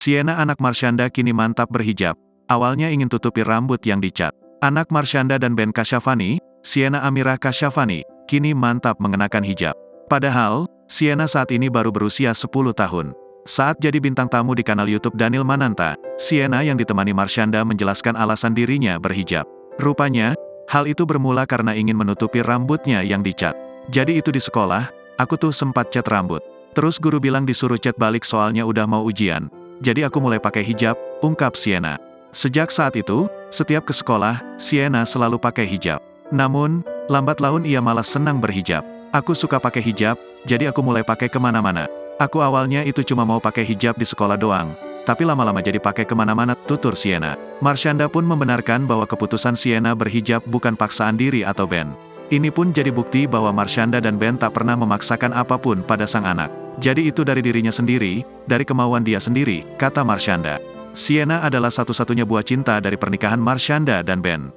Sienna anak Marshanda kini mantap berhijab. Awalnya ingin tutupi rambut yang dicat. Anak Marshanda dan Ben Kasyafani, Sienna Amirah Kasyafani, kini mantap mengenakan hijab. Padahal, Sienna saat ini baru berusia 10 tahun. Saat jadi bintang tamu di kanal YouTube Daniel Mananta, Sienna yang ditemani Marshanda menjelaskan alasan dirinya berhijab. Rupanya, hal itu bermula karena ingin menutupi rambutnya yang dicat. Jadi itu di sekolah, aku tuh sempat cat rambut. Terus guru bilang disuruh cat balik soalnya udah mau ujian. Jadi aku mulai pakai hijab, ungkap Sienna. Sejak saat itu, setiap ke sekolah, Sienna selalu pakai hijab. Namun, lambat laun ia malah senang berhijab. Aku suka pakai hijab, jadi aku mulai pakai kemana-mana. Aku awalnya itu cuma mau pakai hijab di sekolah doang. Tapi lama-lama jadi pakai kemana-mana, tutur Sienna. Marshanda pun membenarkan bahwa keputusan Sienna berhijab bukan paksaan diri atau Ben. Ini pun jadi bukti bahwa Marshanda dan Ben tak pernah memaksakan apapun pada sang anak. Jadi itu dari dirinya sendiri, dari kemauan dia sendiri, kata Marshanda. Sienna adalah satu-satunya buah cinta dari pernikahan Marshanda dan Ben.